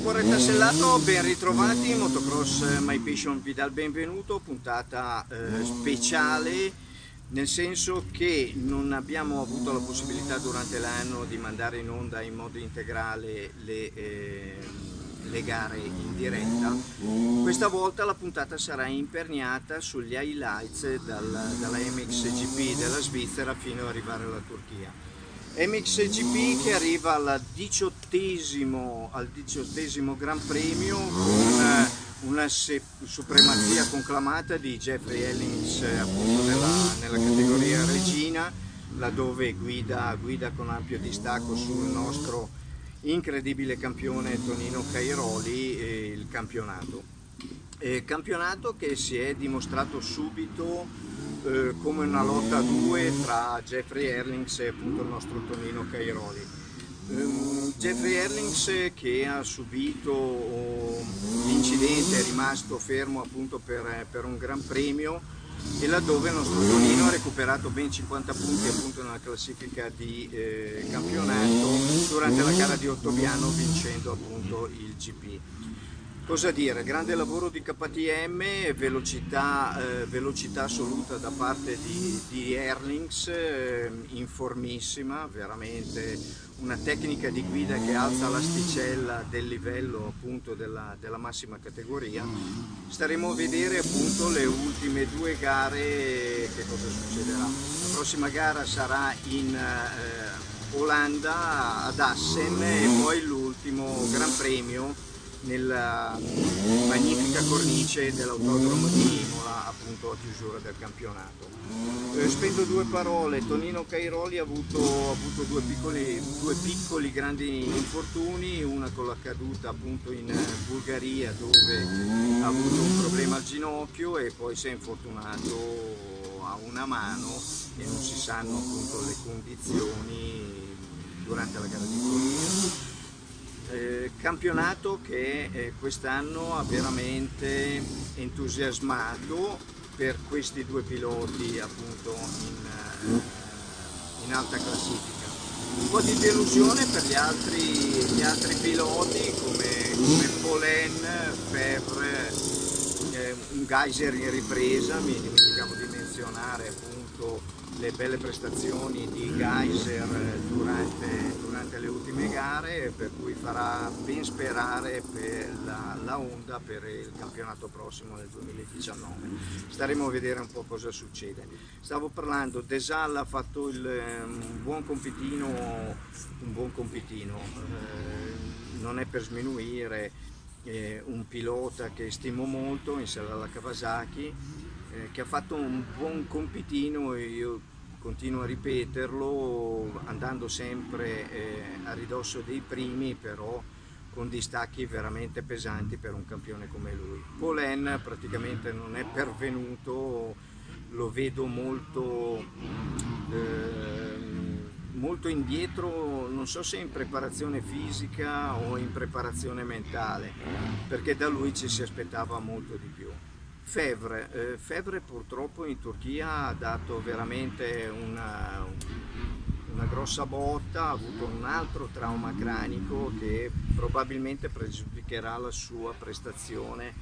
cuore tassellato, ben ritrovati. Motocross My Passion vi dà il benvenuto, puntata speciale, nel senso che non abbiamo avuto la possibilità durante l'anno di mandare in onda in modo integrale le gare in diretta. Questa volta la puntata sarà imperniata sugli highlights dalla MXGP della Svizzera fino ad arrivare alla Turchia. MXGP che arriva al diciottesimo Gran Premio con una supremazia conclamata di Jeffrey Ellings appunto nella categoria regina, laddove guida con ampio distacco sul nostro incredibile campione Tonino Cairoli il campionato. Campionato che si è dimostrato subito come una lotta a due tra Jeffrey Ellings e appunto il nostro Tonino Cairoli. Jeffrey Ellings che ha subito l'incidente, è rimasto fermo appunto per un gran premio, e laddove il nostro Tonino ha recuperato ben 50 punti appunto nella classifica di campionato durante la gara di Ottoviano, vincendo appunto il GP. Cosa dire? Grande lavoro di KTM, velocità assoluta da parte di Ellings, informissima, veramente una tecnica di guida che alza l'asticella del livello appunto della massima categoria. Staremo a vedere appunto le ultime due gare, che cosa succederà. La prossima gara sarà in Olanda, ad Assen, e poi l'ultimo Gran Premio nella magnifica cornice dell'autodromo di Imola, appunto a chiusura del campionato. Spendo due parole. Tonino Cairoli ha avuto due piccoli grandi infortuni, una con la caduta appunto in Bulgaria, dove ha avuto un problema al ginocchio, e poi si è infortunato a una mano e non si sanno appunto le condizioni durante la gara di Turchia. Campionato che quest'anno ha veramente entusiasmato per questi due piloti appunto in alta classifica. Un po' di delusione per gli altri piloti come Polen, Fevre, un Geyser in ripresa. Mi dimenticavo di menzionare appunto le belle prestazioni di Geyser durante le ultime gare, per cui farà ben sperare per la Honda per il campionato prossimo nel 2019. Staremo a vedere un po' cosa succede. Stavo parlando, Desal ha fatto un buon compitino, non è per sminuire un pilota che stimo molto insieme alla Kawasaki, che ha fatto un buon compitino, e io continuo a ripeterlo, andando sempre a ridosso dei primi, però con distacchi veramente pesanti per un campione come lui. Polen praticamente non è pervenuto, lo vedo molto indietro, non so se in preparazione fisica o in preparazione mentale, perché da lui ci si aspettava molto di più. Fevre purtroppo in Turchia ha dato veramente una grossa botta, ha avuto un altro trauma cranico che probabilmente pregiudicherà la sua prestazione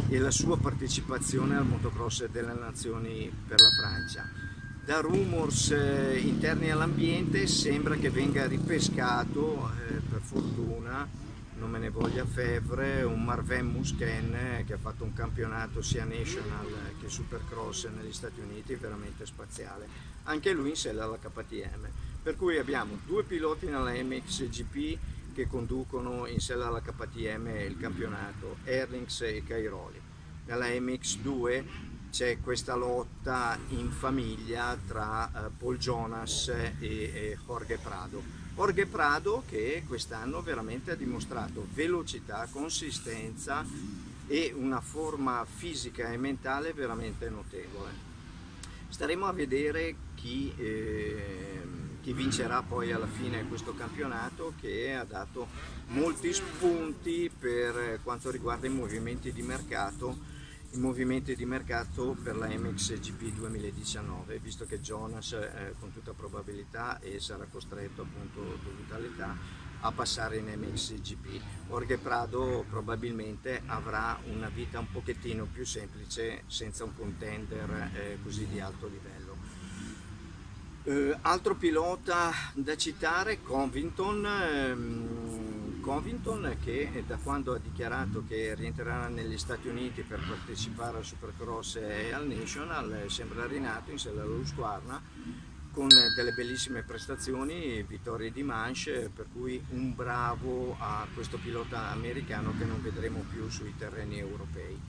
e la sua partecipazione al motocross delle nazioni per la Francia. Da rumors interni all'ambiente sembra che venga ripescato, per fortuna, non me ne voglia Fevre, un Marvin Musquin che ha fatto un campionato sia national che supercross negli Stati Uniti veramente spaziale, anche lui in sella alla KTM, per cui abbiamo due piloti nella MXGP che conducono in sella alla KTM il campionato, Ellings e Cairoli. Nella MX2 c'è questa lotta in famiglia tra Paul Jonas e Jorge Prado. Jorge Prado che quest'anno veramente ha dimostrato velocità, consistenza e una forma fisica e mentale veramente notevole. Staremo a vedere chi vincerà poi alla fine questo campionato, che ha dato molti spunti per quanto riguarda i movimenti di mercato per la MXGP 2019, visto che Jonas con tutta probabilità, e sarà costretto appunto dovuta all'età, a passare in MXGP. Jorge Prado probabilmente avrà una vita un pochettino più semplice senza un contender così di alto livello. Altro pilota da citare, Covington, che da quando ha dichiarato che rientrerà negli Stati Uniti per partecipare al Supercross e al National sembra rinato in sella allo Husqvarna con delle bellissime prestazioni, vittorie di manche, per cui un bravo a questo pilota americano che non vedremo più sui terreni europei.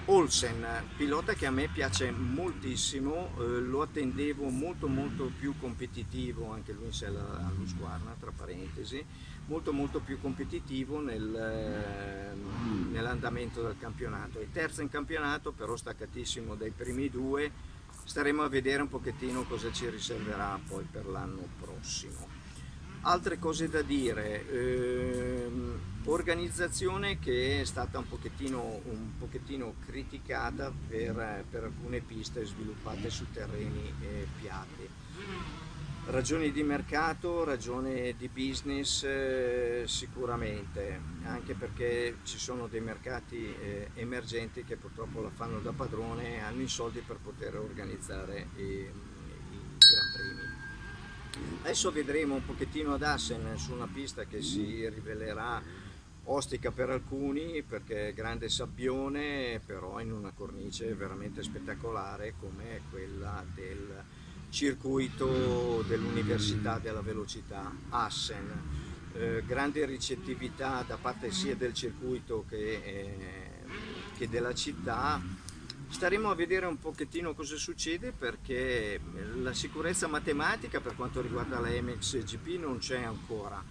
Olsen, pilota che a me piace moltissimo, lo attendevo molto più competitivo, anche lui in sella allo Husqvarna, tra parentesi, molto più competitivo nell'andamento del campionato. È terzo in campionato, però staccatissimo dai primi due. Staremo a vedere un pochettino cosa ci riserverà poi per l'anno prossimo. Altre cose da dire, organizzazione che è stata un pochettino criticata per alcune piste sviluppate su terreni piatti. Ragioni di mercato, ragioni di business sicuramente, anche perché ci sono dei mercati emergenti che purtroppo la fanno da padrone e hanno i soldi per poter organizzare i Gran Premi. Adesso vedremo un pochettino ad Assen su una pista che si rivelerà ostica per alcuni perché è grande sabbione, però in una cornice veramente spettacolare come quella del circuito dell'Università della Velocità Assen. Grande ricettività da parte sia del circuito che della città. Staremo a vedere un pochettino cosa succede perché la sicurezza matematica per quanto riguarda la MXGP non c'è ancora.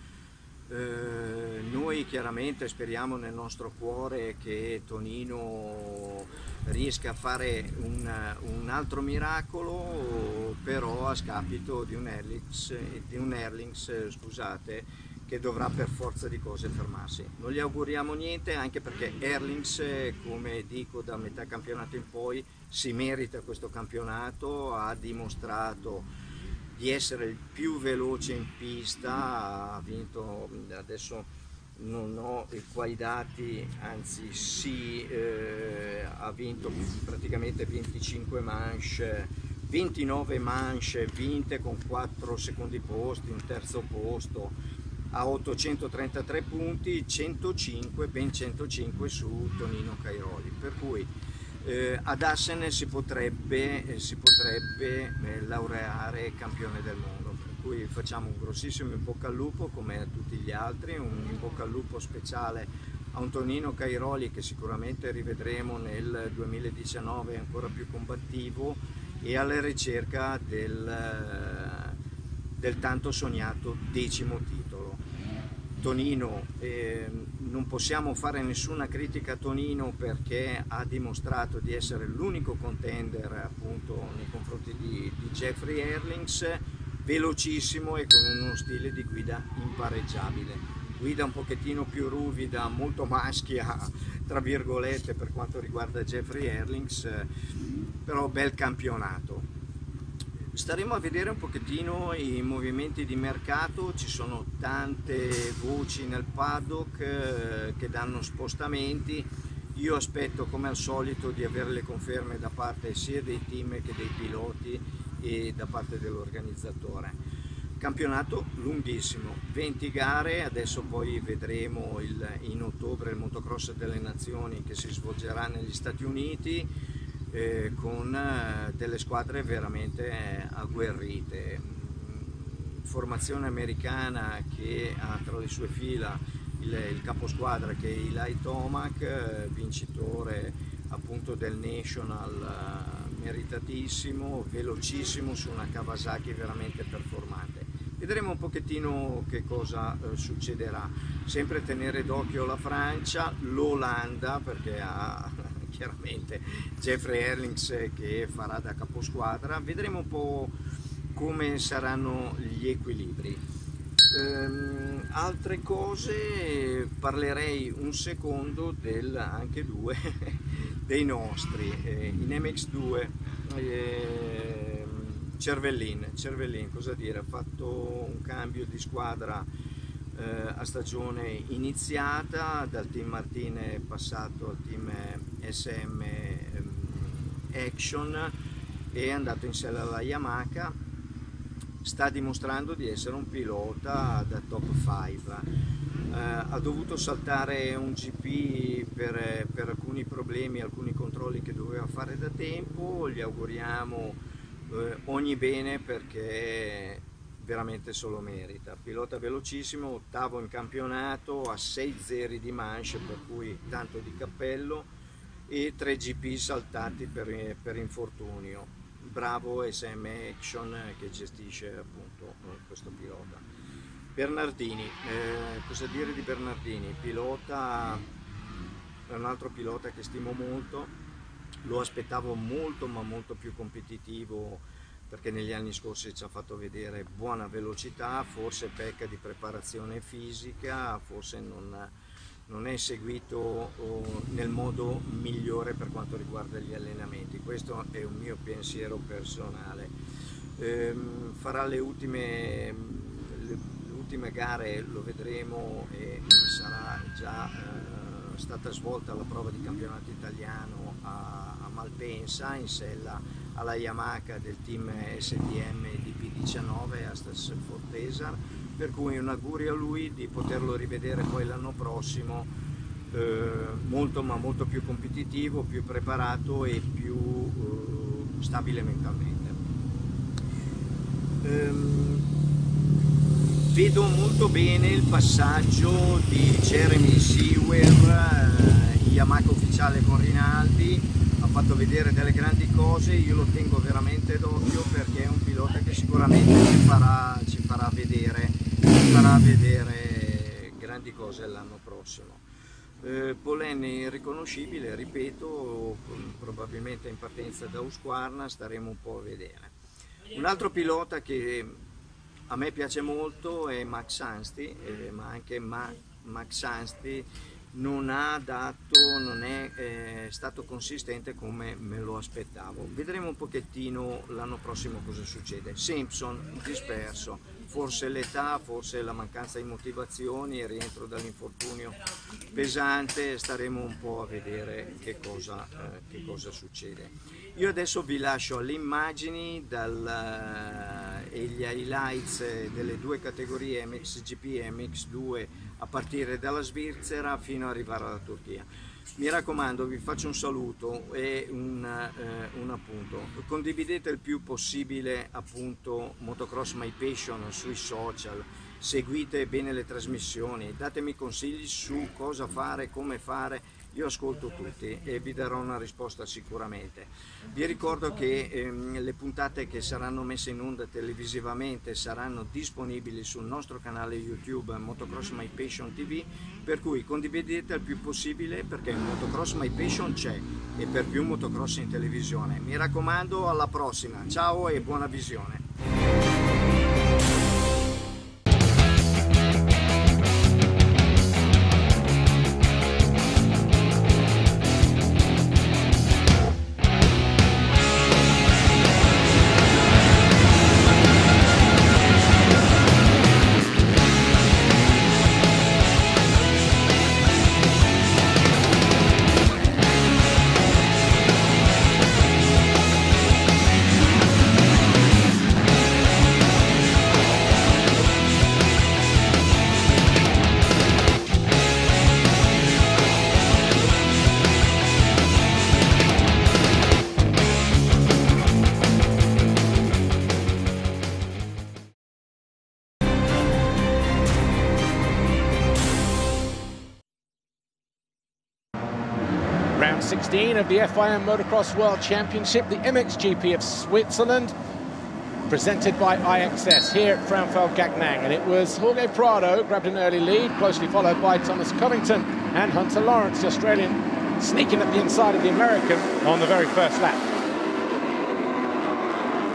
Noi chiaramente speriamo nel nostro cuore che Tonino riesca a fare un altro miracolo, però a scapito di un Erlings, scusate, che dovrà per forza di cose fermarsi. Non gli auguriamo niente, anche perché Erlings, come dico da metà campionato in poi, si merita questo campionato, ha dimostrato di essere il più veloce in pista, ha vinto, adesso non ho qua i dati, anzi sì, ha vinto praticamente 25 manche, 29 manche vinte con 4 secondi posti, un terzo posto, a 833 punti, ben 105 su Tonino Cairoli, per cui ad Assen si potrebbe laureare campione del mondo, per cui facciamo un grossissimo in bocca al lupo come a tutti gli altri, un in bocca al lupo speciale a un Tonino Cairoli che sicuramente rivedremo nel 2019 ancora più combattivo e alla ricerca del tanto sognato 10° titolo. Tonino, non possiamo fare nessuna critica a Tonino perché ha dimostrato di essere l'unico contender appunto nei confronti di Jeffrey Erlings, velocissimo e con uno stile di guida impareggiabile. Guida un pochettino più ruvida, molto maschia tra virgolette per quanto riguarda Jeffrey Erlings, però bel campionato. Staremo a vedere un pochettino i movimenti di mercato, ci sono tante voci nel paddock che danno spostamenti. Io aspetto come al solito di avere le conferme da parte sia dei team che dei piloti e da parte dell'organizzatore. Campionato lunghissimo, 20 gare, adesso poi vedremo in ottobre il motocross delle nazioni che si svolgerà negli Stati Uniti, con delle squadre veramente agguerrite. Formazione americana che ha tra le sue fila il caposquadra che è Eli Tomac, vincitore appunto del National, meritatissimo, velocissimo su una Kawasaki veramente performante. Vedremo un pochettino che cosa succederà. Sempre tenere d'occhio la Francia, l'Olanda perché ha chiaramente Jeffrey Erlings che farà da caposquadra. Vedremo un po' come saranno gli equilibri. Altre cose, parlerei un secondo anche dei nostri in MX2. Cervellin, cosa dire, ha fatto un cambio di squadra a stagione iniziata, dal team Martine è passato al team SM Action e è andato in sella alla Yamaha. Sta dimostrando di essere un pilota da top 5. Ha dovuto saltare un GP per alcuni problemi, alcuni controlli che doveva fare da tempo. Gli auguriamo ogni bene perché veramente se lo merita. Pilota velocissimo, ottavo in campionato, a 6 zeri di manche, per cui tanto di cappello, e 3 GP saltati per infortunio. Bravo SM Action che gestisce appunto questo pilota. Bernardini, cosa dire di Bernardini? Pilota, è un altro pilota che stimo molto, lo aspettavo molto ma molto più competitivo, perché negli anni scorsi ci ha fatto vedere buona velocità, forse pecca di preparazione fisica, forse non è seguito nel modo migliore per quanto riguarda gli allenamenti. Questo è un mio pensiero personale. Farà le ultime gare, lo vedremo, e sarà già stata svolta la prova di campionato italiano a Malpensa in sella alla Yamaha del team STM DP19 a Stassford Pesar, per cui un augurio a lui di poterlo rivedere poi l'anno prossimo molto ma molto più competitivo, più preparato e più stabile mentalmente. Vedo molto bene il passaggio di Jeremy Sewer, Yamaha ufficiale con Rinaldi, ha fatto vedere delle grandi cose, io lo tengo veramente d'occhio perché è un pilota che sicuramente ci farà vedere grandi cose l'anno prossimo. Polenni riconoscibile, ripeto, probabilmente in partenza da Husqvarna, staremo un po' a vedere. Un altro pilota che a me piace molto è Max Anstey, ma anche Max Anstey non è stato consistente come me lo aspettavo. Vedremo un pochettino l'anno prossimo cosa succede. Simpson disperso, forse l'età, forse la mancanza di motivazioni, il rientro dall'infortunio pesante, staremo un po' a vedere che cosa succede. Io adesso vi lascio alle immagini e gli highlights delle due categorie MXGP e MX2 a partire dalla Svizzera fino ad arrivare alla Turchia. Mi raccomando, vi faccio un saluto e un appunto. Condividete il più possibile appunto Motocross My Passion sui social, seguite bene le trasmissioni, datemi consigli su cosa fare, come fare. Io ascolto tutti e vi darò una risposta sicuramente. Vi ricordo che le puntate che saranno messe in onda televisivamente saranno disponibili sul nostro canale YouTube Motocross My Passion TV, per cui condividete il più possibile perché Motocross My Passion c'è e per più motocross in televisione. Mi raccomando, alla prossima, ciao e buona visione. Round 16 of the FIM Motocross World Championship, the MXGP of Switzerland, presented by IXS here at Frauenfeld-Gaggenau. And it was Jorge Prado grabbed an early lead, closely followed by Thomas Covington and Hunter Lawrence, the Australian, sneaking at the inside of the American on the very first lap.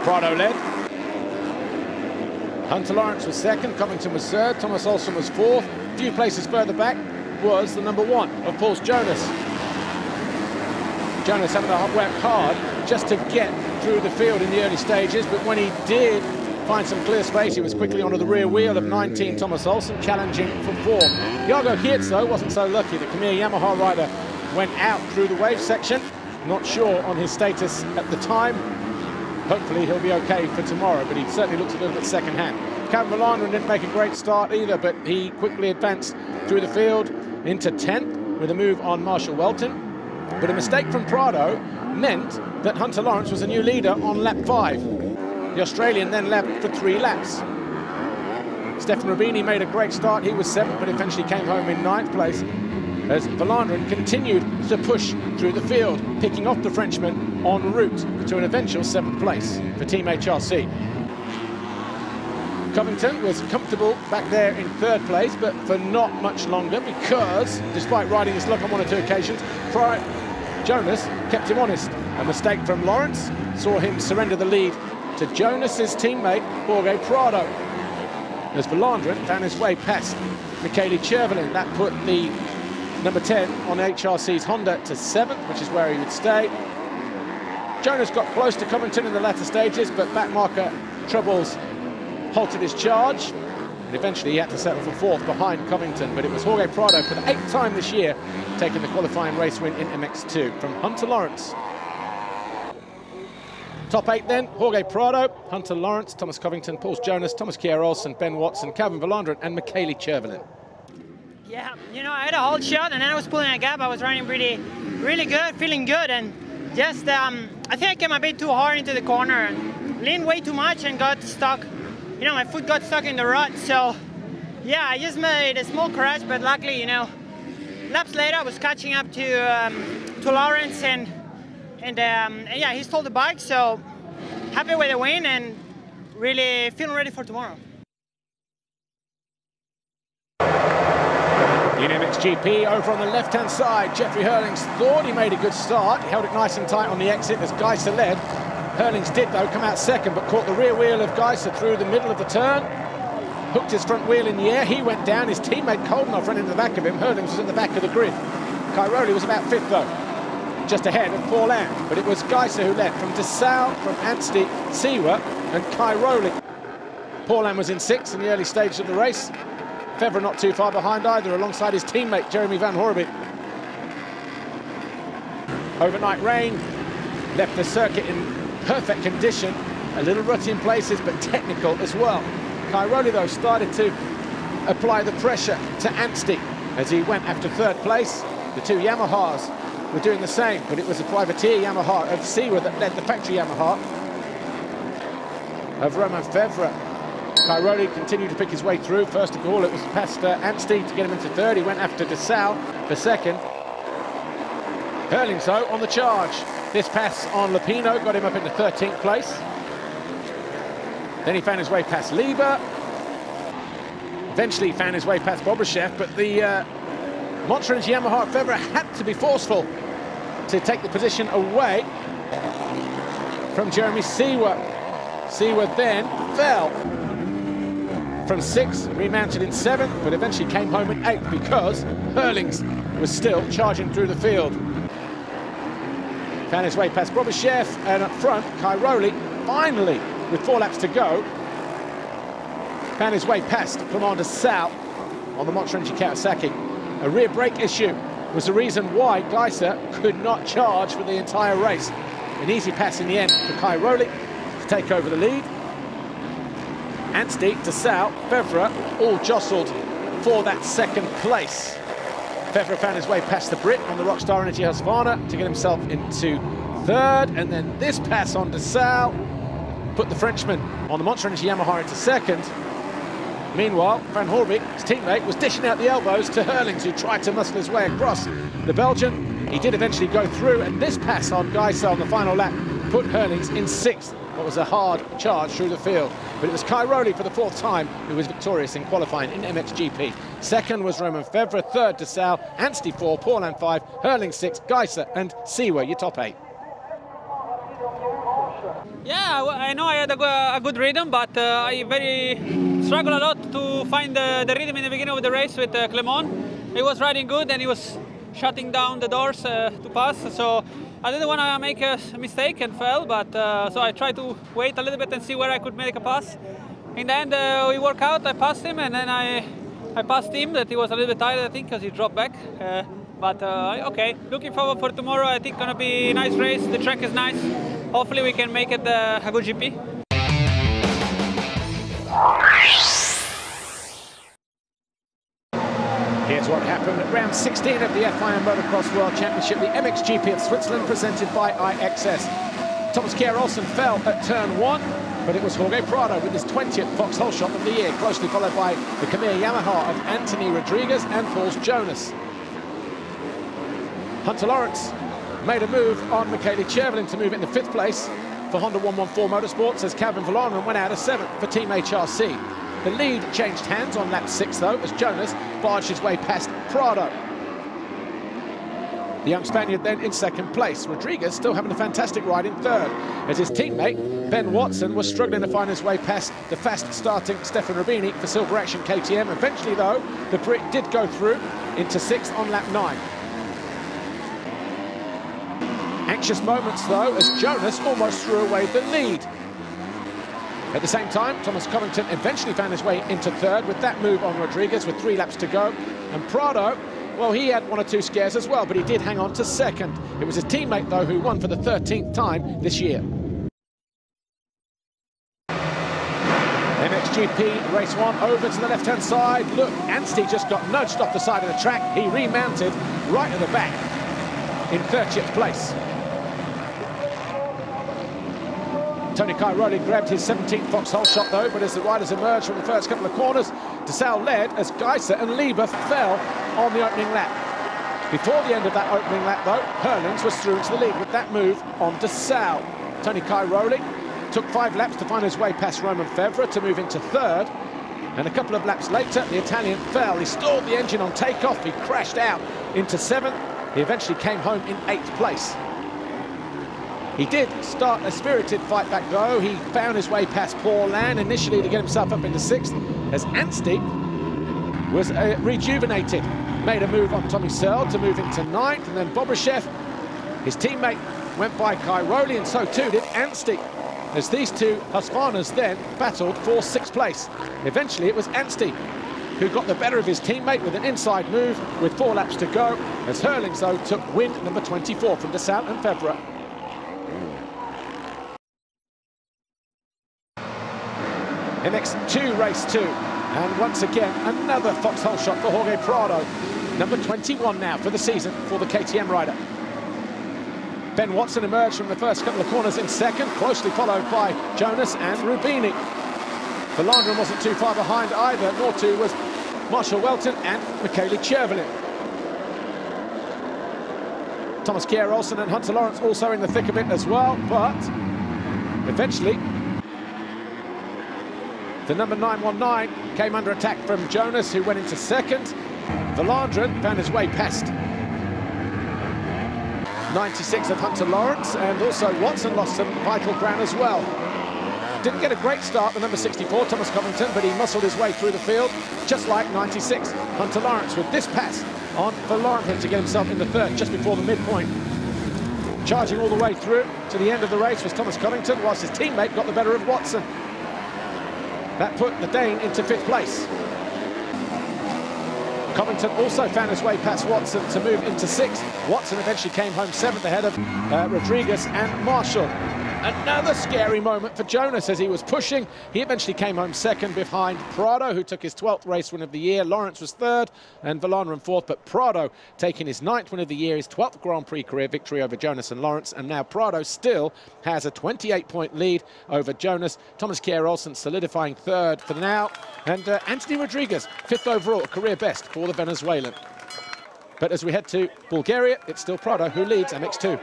Prado led. Hunter Lawrence was second, Covington was third, Thomas Olsen was fourth. A few places further back was the number 1 of Paul's Jonas. Jonas having to work hard just to get through the field in the early stages, but when he did find some clear space, he was quickly onto the rear wheel of 19 Thomas Olsen, challenging for 4th. Jago Hirzo wasn't so lucky. The Khmer Yamaha rider went out through the wave section. Not sure on his status at the time. Hopefully he'll be okay for tomorrow, but he certainly looks a little bit second-hand. Kevin Verlanderen didn't make a great start either, but he quickly advanced through the field into 10th with a move on Marshall Welton. But a mistake from Prado meant that Hunter Lawrence was a new leader on lap 5. The Australian then left for 3 laps. Stefan Rubini made a great start. He was 7th, but eventually came home in 9th place as Verlanderen continued to push through the field, picking off the Frenchman en route to an eventual 7th place for Team HRC. Covington was comfortable back there in 3rd place, but for not much longer, because despite riding his luck on 1 or 2 occasions, Jonas kept him honest. A mistake from Lawrence saw him surrender the lead to Jonas's teammate Jorge Prado, as Verlanderen found his way past Michele Chervelin. That put the number 10 on HRC's Honda to 7th, which is where he would stay. Jonas got close to Covington in the latter stages, but backmarker troubles halted his charge, and eventually he had to settle for 4th behind Covington. But it was Jorge Prado for the 8th time this year taking the qualifying race win in MX2 from Hunter Lawrence. Top 8 then: Jorge Prado, Hunter Lawrence, Thomas Covington, Paul Jonas, Thomas Kjær-Olsen, Ben Watson, Calvin Verlanderen and Michele Chervelin. Yeah, you know, I had a hold shot and then I was pulling a gap. I was running really good, feeling good, and just I think I came a bit too hard into the corner and leaned way too much and got stuck. You know, my foot got stuck in the rut. So yeah, I just made a small crash, but luckily, you know, laps later I was catching up to Lawrence and yeah, he stole the bike. So happy with the win and really feeling ready for tomorrow. In MXGP, over on the left-hand side, Jeffrey Hurlings thought he made a good start. He held it nice and tight on the exit as Geiser led. Hurlings did, though, come out 2nd, but caught the rear wheel of Geiser through the middle of the turn. Hooked his front wheel in the air. He went down. His teammate Koldenhoff ran into the back of him. Hurlings was at the back of the grid. Cairoli was about 5th, though, just ahead of Paulin. But it was Geiser who led from Dessau, from Anstey, Siwa and Cairoli. Paulin was in 6th in the early stages of the race. Fevre not too far behind either, alongside his teammate Jeremy Van Horebeke. Overnight rain left the circuit in perfect condition, a little rutty in places, but technical as well. Cairoli, though, started to apply the pressure to Anstey as he went after 3rd place. The 2 Yamahas were doing the same, but it was a privateer Yamaha of Siwa that led the factory Yamaha of Romain Fevre. Cairoli continued to pick his way through. First of all, it was past Anstey to get him into 3rd. He went after Dessau for 2nd. Hurlings, though, on the charge. This pass on Lupino got him up into 13th place. Then he found his way past Lieber. Eventually found his way past Bobryshev, but the Montrens Yamaha Fevre had to be forceful to take the position away from Jeremy Siwa. Siwa then fell from 6th, remounted in 7th, but eventually came home in 8th because Hurlings was still charging through the field. Found his way past Bobryshev, and up front, Cairoli, finally, with 4 laps to go, found his way past Clement Dessau on the Montrens Kawasaki. A rear brake issue was the reason why Geiser could not charge for the entire race. An easy pass in the end for Cairoli to take over the lead. Anstey, Dessau, Fevre all jostled for that 2nd place. Fevre found his way past the Brit on the Rockstar Energy Husqvarna to get himself into 3rd, and then this pass on Dessau put the Frenchman on the Monster Energy Yamaha into 2nd. Meanwhile, Van Horebeke, his teammate, was dishing out the elbows to Hurlings, who tried to muscle his way across. The Belgian, he did eventually go through, and this pass on Geiser on the final lap put Hurlings in 6th. What was a hard charge through the field. But it was Cairoli for the 4th time who was victorious in qualifying in MXGP. 2nd was Romain Fevre, 3rd Dessau, Anstey 4, Paulin 5, Hurlings 6, Geiser and Siwa, your top 8. Yeah, I know I had a good rhythm, but I struggled a lot to find the rhythm in the beginning of the race with Clement. He was riding good and he was shutting down the doors to pass, so I didn't want to make a mistake and fell, but so I tried to wait a little bit and see where I could make a pass. In the end, we worked out, I passed him, and then I passed him, that he was a little bit tired, I think, because he dropped back. Okay, looking forward for tomorrow. I think gonna be a nice race. The track is nice. Hopefully we can make it a good GP. Here's what happened at round 16 of the FIM Motocross World Championship, the MXGP of Switzerland, presented by IXS. Thomas Kjær-Olsen fell at turn 1, but it was Jorge Prado with his 20th Foxhole shot of the year, closely followed by the Khmer Yamaha of Anthony Rodriguez and Paul Jonas. Hunter Lawrence made a move on Michele Chervelin to move into 5th place for Honda 114 Motorsports, as Calvin Vallon went out of 7th for Team HRC. The lead changed hands on lap 6 though, as Jonas barged his way past Prado. The young Spaniard then in 2nd place. Rodriguez still having a fantastic ride in 3rd, as his teammate Ben Watson was struggling to find his way past the fast-starting Stefan Rubini for Silver Action KTM. Eventually though, the Brit did go through into 6th on lap 9. Anxious moments though, as Jonas almost threw away the lead. At the same time, Thomas Covington eventually found his way into 3rd with that move on Rodriguez with 3 laps to go. And Prado, well, he had 1 or 2 scares as well, but he did hang on to 2nd. It was his teammate though who won for the 13th time this year. MXGP race 1 over to the left-hand side. Look, Anstey just got nudged off the side of the track. He remounted right at the back in 30th place. Tony Cairoli grabbed his 17th Foxhole shot though, but as the riders emerged from the first couple of corners, DeSalle led as Geiser and Lieber fell on the opening lap. Before the end of that opening lap though, Herlings was through into the lead with that move on DeSalle. Tony Cairoli took 5 laps to find his way past Roman Febvre to move into 3rd, and a couple of laps later the Italian fell. He stalled the engine on takeoff, he crashed out into 7th. He eventually came home in 8th place. He did start a spirited fight back though. He found his way past Paul Land initially to get himself up into 6th, as Anstey was rejuvenated. Made a move on Tommy Searle to move into 9th, and then Bobryshev, his teammate, went by Cairoli, and so too did Anstey, as these two Husqvarnas then battled for 6th place. Eventually it was Anstey who got the better of his teammate with an inside move with 4 laps to go, as Herlings though took win number 24 from DeSalle and Febvre. MX2 race 2, and once again another Foxhole shot for Jorge Prado, number 21 now for the season for the KTM rider. Ben Watson emerged from the first couple of corners in 2nd, closely followed by Jonas and Rubini. Valandren wasn't too far behind either, nor too was Marshall Welton and Michele Chervelin. Thomas Kjær-Olsen and Hunter Lawrence also in the thick of it as well, but eventually the number 919 came under attack from Jonas, who went into 2nd. Valandren found his way past 96 of Hunter Lawrence, and also Watson lost some vital ground as well. Didn't get a great start, the number 64, Thomas Covington, but he muscled his way through the field, just like 96 Hunter Lawrence, with this pass on Valandren to get himself in the 3rd, just before the midpoint. Charging all the way through to the end of the race was Thomas Covington, whilst his teammate got the better of Watson. That put the Dane into 5th place. Covington also found his way past Watson to move into 6th. Watson eventually came home 7th ahead of Rodriguez and Marshall. Another scary moment for Jonas as he was pushing. He eventually came home 2nd behind Prado, who took his 12th race win of the year. Lawrence was 3rd and Valandren 4th, but Prado taking his 9th win of the year, his 12th Grand Prix career victory over Jonas and Lawrence, and now Prado still has a 28-point lead over Jonas. Thomas Kjær-Olsen solidifying 3rd for now, and Anthony Rodriguez 5th overall, a career best for the Venezuelan. But as we head to Bulgaria, it's still Prado who leads MX2.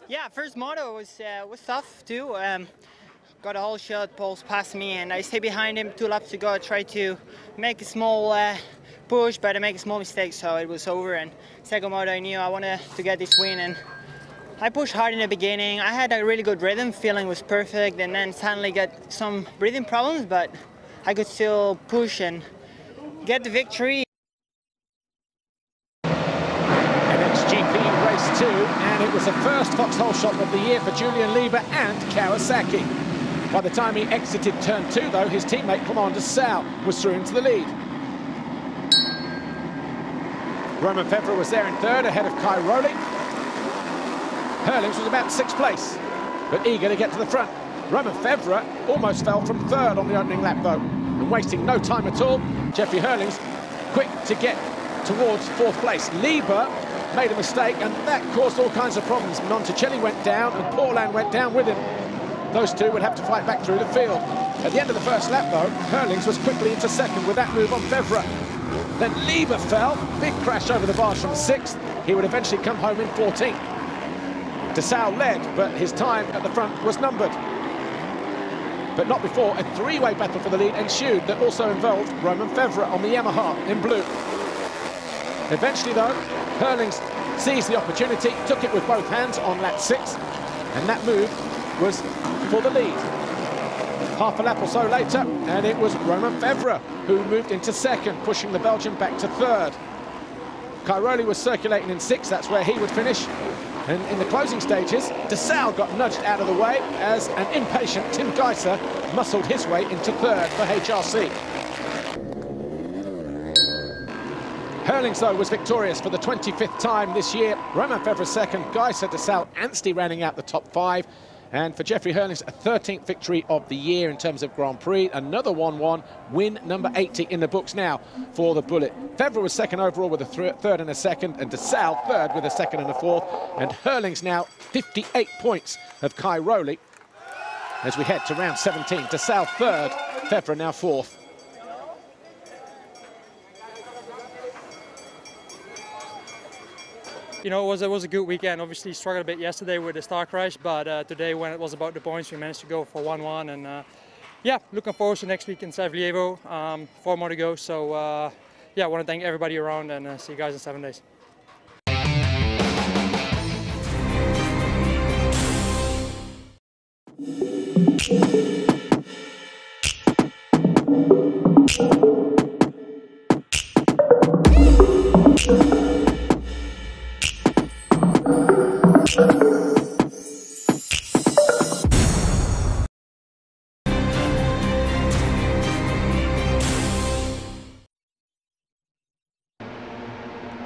Yeah, first moto was tough too. Got a whole shot, Paul's past me, and I stay behind him, 2 laps to go. I tried to make a small push, but I make a small mistake, so it was over. And second moto, I knew I wanted to get this win, and I pushed hard in the beginning. I had a really good rhythm, feeling was perfect, and then suddenly got some breathing problems, but I could still push and get the victory. was the first foxhole shot of the year for Julian Lieber and Kawasaki. By the time he exited turn 2, though, his teammate Commander Sal was through into the lead. Romain Febvre was there in third, ahead of Kai Rowley. Herlings was about 6th place, but eager to get to the front. Romain Febvre almost fell from third on the opening lap, though, and wasting no time at all, Jeffrey Herlings quick to get towards 4th place. Lieber made a mistake, and that caused all kinds of problems. Monticelli went down, and Paulin went down with him. Those two would have to fight back through the field. At the end of the first lap, though, Herlings was quickly into second with that move on Febvre. Then Lieber fell, big crash over the bars from 6th. He would eventually come home in 14th. Dessau led, but his time at the front was numbered. But not before a three-way battle for the lead ensued that also involved Romain Febvre on the Yamaha in blue. Eventually, though, Herlings seized the opportunity, took it with both hands on lap 6, and that move was for the lead. Half a lap or so later, and it was Romain Febvre who moved into second, pushing the Belgian back to third. Kai Rowley was circulating in 6th, that's where he would finish. And in the closing stages, Dessau got nudged out of the way as an impatient Tim Geiser muscled his way into third for HRC. Herlings, though, was victorious for the 25th time this year. Romain Febvre second, Geiser, Dessau, Anstey rounding out the top 5. And for Jeffrey Herlings, a 13th victory of the year in terms of Grand Prix. Another 1-1, win number 80 in the books now for the Bullet. Febvre was second overall with a third and a second, and Dessau third with a second and a fourth. And Herlings now 58 points of Kai Rowley as we head to round 17. Dessau third, Febvre now fourth. You know, it was a good weekend. Obviously struggled a bit yesterday with the star crash, but today when it was about the points, we managed to go for 1-1. And yeah, looking forward to next week in Savlievo. 4 more to go. So yeah, I want to thank everybody around, and see you guys in 7 days.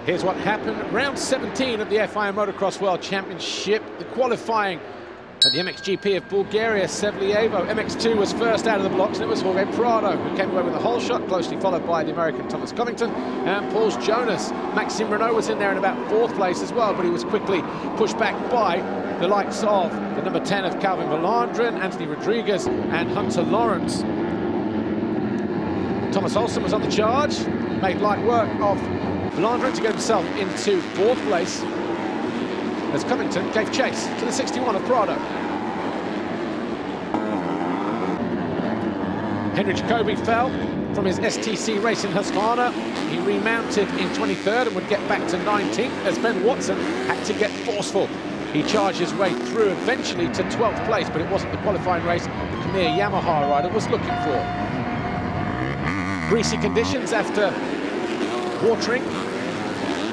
Here's what happened. Round 17 of the FIM Motocross World Championship. The qualifying at the MXGP of Bulgaria, Sevlievo. MX2 was first out of the blocks, and it was Jorge Prado who came away with a whole shot, closely followed by the American Thomas Covington and Paul Jonas. Maxime Renault was in there in about 4th place as well, but he was quickly pushed back by the likes of the number 10 of Calvin Valandrin, Anthony Rodriguez and Hunter Lawrence. Thomas Olsen was on the charge, made light work of Valandrin to get himself into 4th place as Covington gave chase to the 61 of Prado. Henry Jacobi fell from his STC race in Husqvarna. He remounted in 23rd and would get back to 19th as Ben Watson had to get forceful. He charged his way through eventually to 12th place, but it wasn't the qualifying race the Khmer Yamaha rider was looking for. Greasy conditions after watering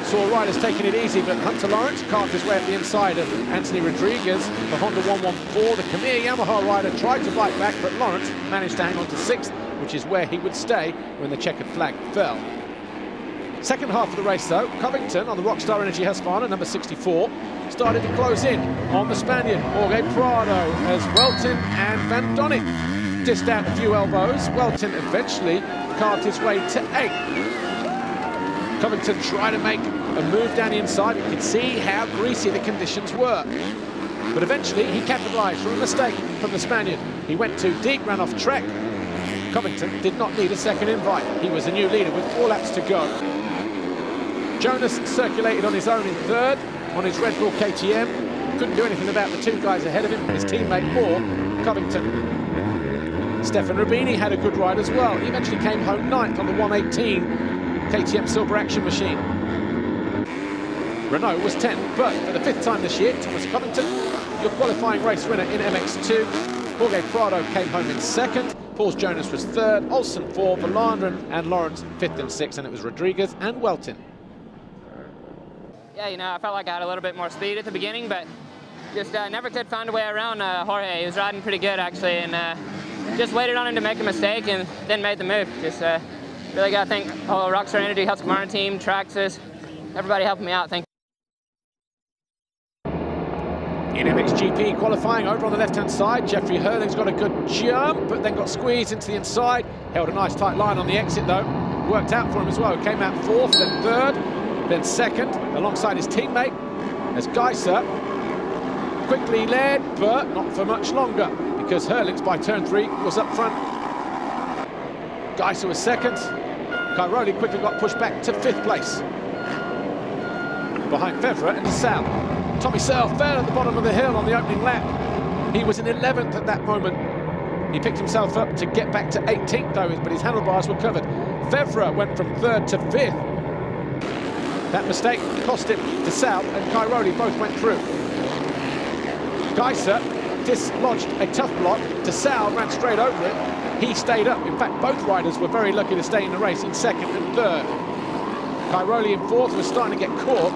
saw riders taking it easy, but Hunter Lawrence carved his way up the inside of Anthony Rodriguez. The Honda 114, the Khmer Yamaha rider tried to bite back, but Lawrence managed to hang on to 6th, which is where he would stay when the checkered flag fell. Second half of the race, though, Covington on the Rockstar Energy Husqvarna, number 64, started to close in on the Spaniard, Jorge Prado, as Weltin and Van Donnet dissed out a few elbows. Weltin eventually carved his way to 8th. Covington tried to make a move down the inside. You could see how greasy the conditions were. But eventually he capitalized from a mistake from the Spaniard. He went too deep, ran off track. Covington did not need a second invite. He was the new leader with 4 laps to go. Jonas circulated on his own in 3rd on his Red Bull KTM. Couldn't do anything about the 2 guys ahead of him, his teammate or Covington. Stefan Rubini had a good ride as well. He eventually came home 9th on the 118 KTM Silver Action machine. Renault was 10th, but for the 5th time this year, Thomas Covington, your qualifying race winner in MX2. Jorge Prado came home in 2nd. Paul Jonas was 3rd, Olsen 4th, Valandrin and Lawrence 5th and 6th, and it was Rodriguez and Weltin. Yeah, you know, I felt like I had a little bit more speed at the beginning, but just never could find a way around Jorge. He was riding pretty good, actually, and just waited on him to make a mistake and then made the move. Just really got to thank all Rockstar Energy, Husqvarna team, Traxxas, everybody helping me out. Thank you. In MXGP qualifying over on the left-hand side, Jeffrey Hurling's got a good jump, but then got squeezed into the inside. Held a nice tight line on the exit, though. Worked out for him as well. Came out fourth, then third, then second, alongside his teammate, as Geiser quickly led, but not for much longer, because Hurlings, by turn 3, was up front. Geiser was second. Cairoli quickly got pushed back to 5th place, behind Fevre and Sal. Tommy Searle fell at the bottom of the hill on the opening lap. He was in 11th at that moment. He picked himself up to get back to 18th, though, but his handlebars were covered. Fevre went from 3rd to 5th. That mistake cost him to Sal, and Cairoli both went through. Geiser dislodged a tough block. Sal ran straight over it. He stayed up. In fact, both riders were very lucky to stay in the race in 2nd and 3rd. Cairoli in 4th was starting to get caught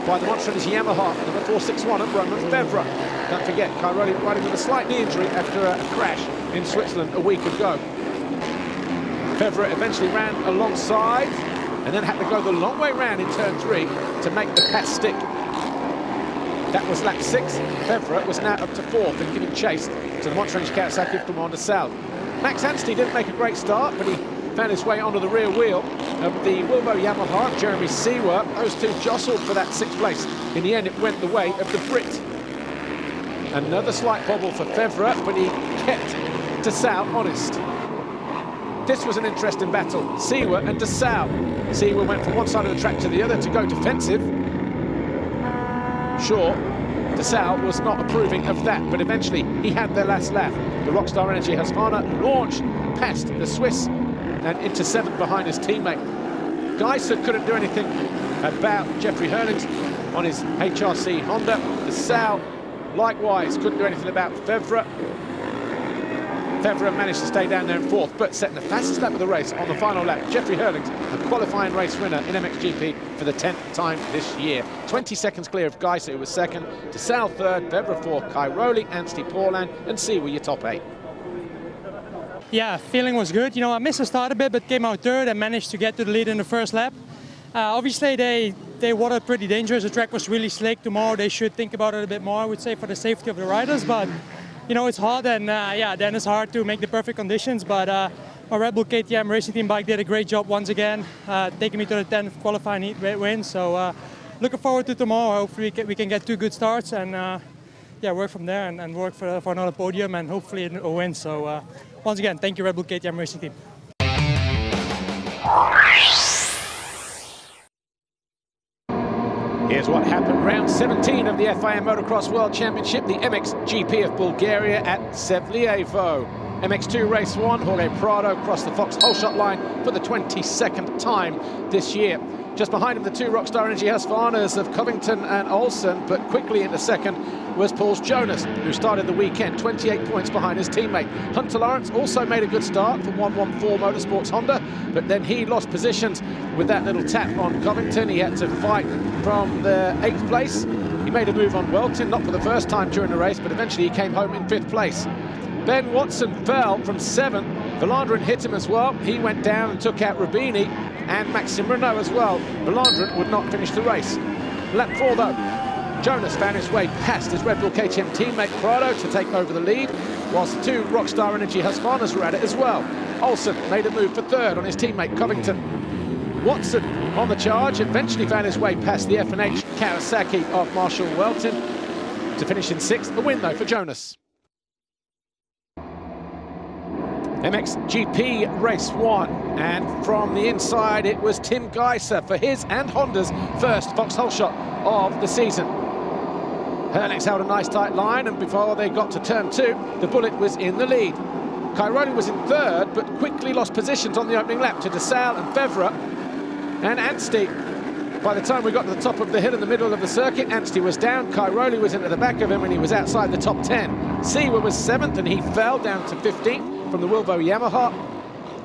by the Monster Energy Yamaha, number 461 at Roman Fevre. Don't forget, Cairoli riding with a slight knee injury after a crash in Switzerland a week ago. Fevre eventually ran alongside and then had to go the long way round in turn 3 to make the pass stick. That was lap 6. Fevre was now up to 4th and giving chase to the Monster Energy Kawasaki from on to South. Max Anstey didn't make a great start, but he found his way onto the rear wheel of the Wilbo Yamaha, Jeremy Seawer. Those two jostled for that 6th place. In the end, it went the way of the Brit. Another slight bobble for Fevre, but he kept Dessau honest. This was an interesting battle, Seawer and Dessau. Seawer went from one side of the track to the other to go defensive. Sure, Dessau was not approving of that, but eventually he had their last lap. The Rockstar Energy Husqvarna launched past the Swiss and into 7th behind his teammate. Geiser couldn't do anything about Jeffrey Hurlings on his HRC Honda. Dessau likewise couldn't do anything about Fevre. Fevre managed to stay down there in 4th, but setting the fastest lap of the race on the final lap. Jeffrey Hurlings, a qualifying race winner in MXGP for the 10th time this year. 20 seconds clear of Geiser, who was 2nd, Dessau 3rd, Fevre 4th, Cairoli, Anstey, Paulin, and Seawer your top 8. Yeah, feeling was good. You know, I missed the start a bit, but came out 3rd and managed to get to the lead in the first lap. Obviously, they were pretty dangerous. The track was really slick. Tomorrow they should think about it a bit more, I would say, for the safety of the riders. But, you know, it's hard, and yeah, then it's hard to make the perfect conditions. But my Red Bull KTM racing team bike did a great job once again, taking me to the 10th qualifying heat win. So looking forward to tomorrow. Hopefully we can get 2 good starts and yeah, work from there and work for another podium and hopefully a win. So once again, thank you, Red Bull KTM racing team. Here's what happened round 17 of the FIM Motocross World Championship, the MXGP of Bulgaria at Sevlievo. MX2 Race 1, Jorge Prado crossed the Fox Holeshot line for the 22nd time this year. Just behind him, the 2 Rockstar Energy Husqvarnas of Covington and Olsen, but quickly into 2nd was Paul's Jonas, who started the weekend 28 points behind his teammate. Hunter Lawrence also made a good start for 114 Motorsports Honda, but then he lost positions with that little tap on Covington. He had to fight from the 8th place. He made a move on Welton, not for the first time during the race, but eventually he came home in 5th place. Ben Watson fell from 7th. Valandrin hit him as well. He went down and took out Rubini and Maxime Renault as well. Valandrin would not finish the race. Lap 4 though, Jonas found his way past his Red Bull KTM teammate Prado to take over the lead, whilst the 2 Rockstar Energy Husqvarnas were at it as well. Olsen made a move for 3rd on his teammate Covington. Watson on the charge, eventually found his way past the F&H Kawasaki of Marshall Welton to finish in 6th. A win though for Jonas. MXGP Race 1, and from the inside it was Tim Geiser for his and Honda's first Fox Holeshot of the season. Hurlings held a nice tight line, and before they got to turn 2, the Bullet was in the lead. Cairoli was in 3rd, but quickly lost positions on the opening lap to Dessau and Fevre and Anstey. By the time we got to the top of the hill in the middle of the circuit, Anstey was down, Cairoli was into the back of him, and he was outside the top 10. Seawer was 7th, and he fell down to 15th from the Wilbo Yamaha.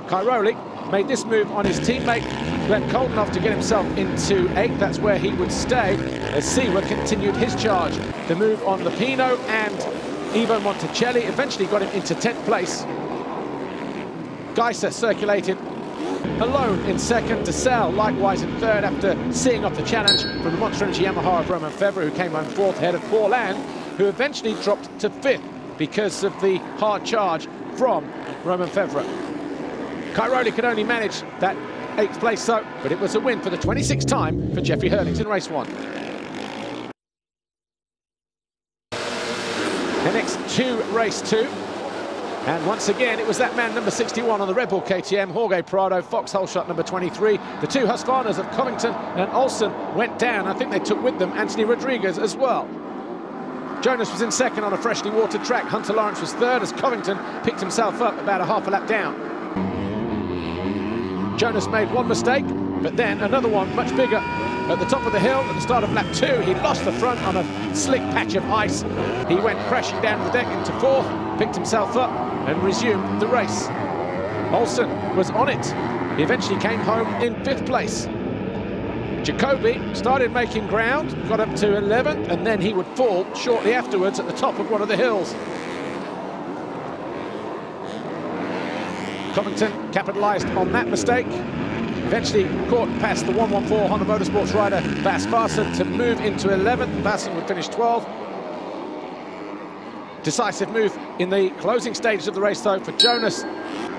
Cairoli made this move on his teammate Glenn Koldenoff to get himself into 8th. That's where he would stay as Siwa continued his charge. The move on Lupino and Ivo Monticelli eventually got him into 10th place. Geiser circulated alone in 2nd. DeSalle likewise in 3rd after seeing off the challenge from the Monster Energy Yamaha of Romain Febvre, who came home 4th ahead of Paul Ann, who eventually dropped to 5th because of the hard charge from Romain Febvre. Cairoli could only manage that 8th place though, but it was a win for the 26th time for Jeffrey Hurlings in race 1. MX2 race 2. And once again, it was that man, number 61 on the Red Bull KTM, Jorge Prado, Fox Holeshot number 23. The two Husqvarnas of Covington and Olsen went down. I think they took with them Anthony Rodriguez as well. Jonas was in 2nd on a freshly watered track. Hunter Lawrence was 3rd as Covington picked himself up about a half a lap down. Jonas made one mistake, but then another one much bigger at the top of the hill at the start of lap 2. He lost the front on a slick patch of ice. He went crashing down the deck into 4th, picked himself up and resumed the race. Olsen was on it. He eventually came home in 5th place. Jacoby started making ground, got up to 11th, and then he would fall shortly afterwards at the top of one of the hills. Covington capitalised on that mistake. Eventually caught past the 114 Honda Motorsports rider Bas Varsen to move into 11th. Varsen would finish 12th. Decisive move in the closing stages of the race though for Jonas.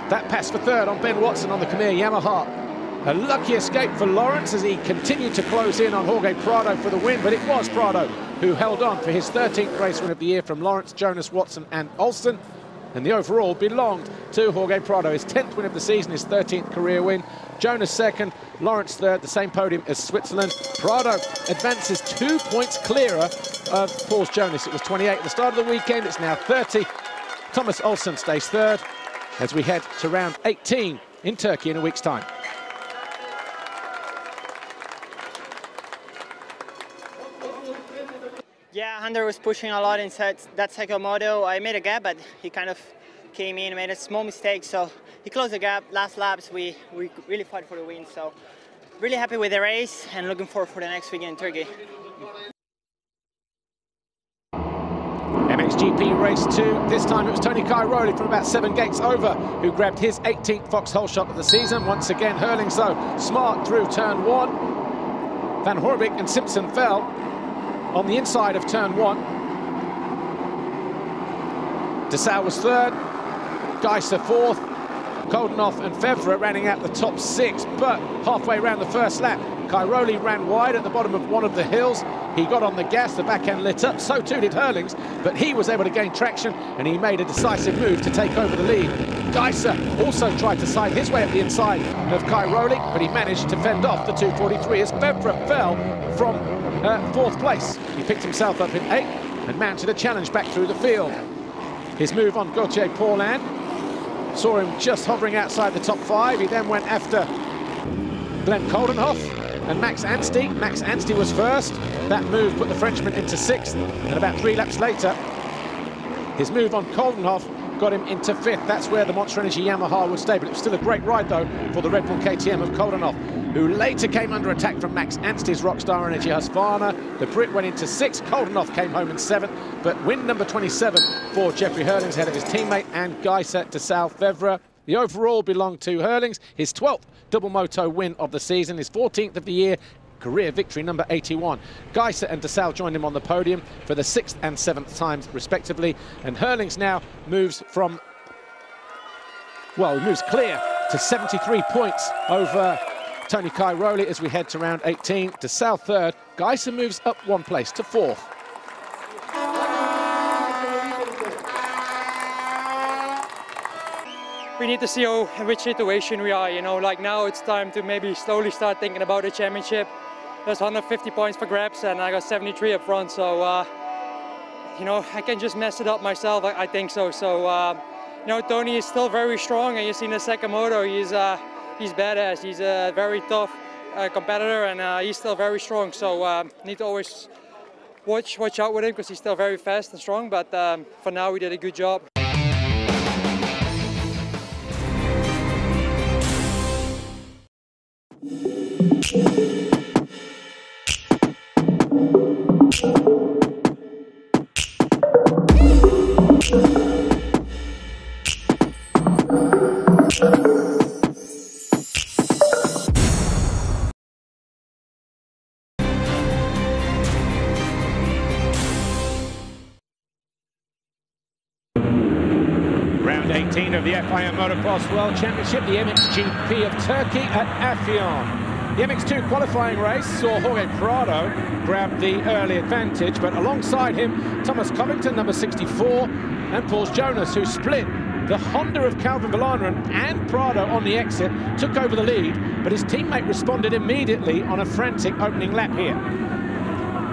That pass for 3rd on Ben Watson on the Khmer Yamaha. A lucky escape for Lawrence as he continued to close in on Jorge Prado for the win, but it was Prado who held on for his 13th race win of the year from Lawrence, Jonas, Watson and Olsen. And the overall belonged to Jorge Prado, his 10th win of the season, his 13th career win. Jonas 2nd, Lawrence 3rd, the same podium as Switzerland. Prado advances 2 points clearer of Paul's Jonas. It was 28 at the start of the weekend, it's now 30. Thomas Olsen stays 3rd as we head to round 18 in Turkey in a week's time. Yeah, Hunter was pushing a lot inside that second moto. I made a gap, but he kind of came in and made a small mistake. So he closed the gap. Last laps, we really fought for the win. So really happy with the race and looking forward for the next weekend in Turkey. MXGP race 2. This time it was Tony Cairoli from about 7 gates over who grabbed his 18th Fox Holeshot of the season. Once again, Hurlings though smart through turn 1. Van Horbik and Simpson fell on the inside of turn 1. DeSalle was 3rd, Geiser 4th, Koldenoff and Febvre running out the top 6, but halfway around the first lap, Cairoli ran wide at the bottom of one of the hills. He got on the gas, the backhand lit up, so too did Hurlings, but he was able to gain traction and he made a decisive move to take over the lead. Geiser also tried to side his way up the inside of Cairoli, but he managed to fend off the 243 as Febvre fell from 4th place. He picked himself up in 8th and mounted a challenge back through the field. His move on Gauthier Paulin saw him just hovering outside the top 5. He then went after Glenn Koldenoff and Max Anstey. Max Anstey was 1st. That move put the Frenchman into 6th, and about 3 laps later, his move on Koldenoff got him into 5th. That's where the Monster Energy Yamaha would stay, but it was still a great ride though for the Red Bull KTM of Koldenoff, who later came under attack from Max Anstey's Rockstar Energy Husqvarna. The Brit went into 6th, Koldenoff came home in 7th, but win number 27 for Jeffrey Hurlings ahead of his teammate and Geiser DeSalle Febvre. The overall belonged to Hurlings, his 12th double moto win of the season, his 14th of the year, career victory number 81. Geiser and DeSalle joined him on the podium for the 6th and 7th times respectively, and Hurlings now moves from, well, he moves clear to 73 points over Tony Cairoli as we head to round 18. DeSalle 3rd, Geiser moves up 1 place to 4th. We need to see in which situation we are, you know, like now it's time to maybe slowly start thinking about the championship. There's 150 points for grabs and I got 73 up front, so, you know, I can just mess it up myself, I think so. So, you know, Tony is still very strong, and you see in the second moto, he's badass. He's a very tough competitor, and he's still very strong. So need to always watch out with him because he's still very fast and strong, but for now we did a good job. Round 18 of the FIM Motocross World Championship, the MXGP of Turkey at Afyon. The MX2 qualifying race saw Jorge Prado grab the early advantage, but alongside him, Thomas Covington, number 64, and Paul Jonas, who split the Honda of Calvin Vallanderen and Prado on the exit, took over the lead, but his teammate responded immediately on a frantic opening lap here.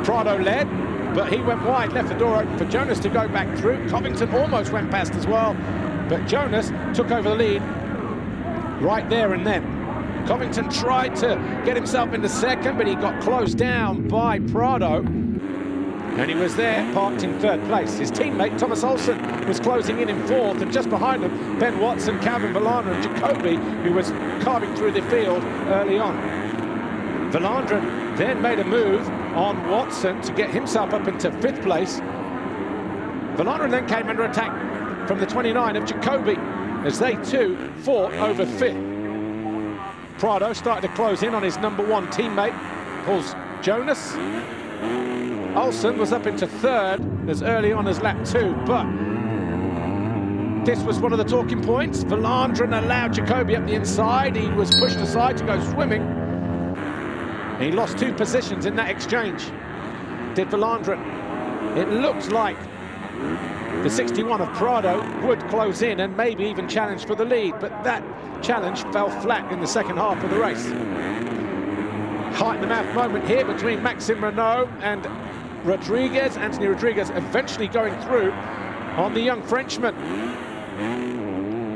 Prado led, but he went wide, left the door open for Jonas to go back through. Covington almost went past as well, but Jonas took over the lead right there and then. Covington tried to get himself into second, but he got closed down by Prado, and he was there, parked in third place. His teammate, Thomas Olsen, was closing in fourth, and just behind him, Ben Watson, Calvin Vallanderen, and Jacoby, who was carving through the field early on. Vallanderen then made a move on Watson to get himself up into fifth place. Vallanderen then came under attack from the 29 of Jacoby as they too fought over fifth. Prado started to close in on his number one teammate, Paul Jonas. Olsen was up into third as early on as lap 2, but this was one of the talking points. Vallanderen allowed Jacoby up the inside. He was pushed aside to go swimming. He lost 2 positions in that exchange, did Vallanderen. It looked like the 61 of Prado would close in and maybe even challenge for the lead, but that challenge fell flat in the second half of the race. Heart-in-the-mouth moment here between Maxime Renault and Rodriguez. Anthony Rodriguez eventually going through on the young Frenchman.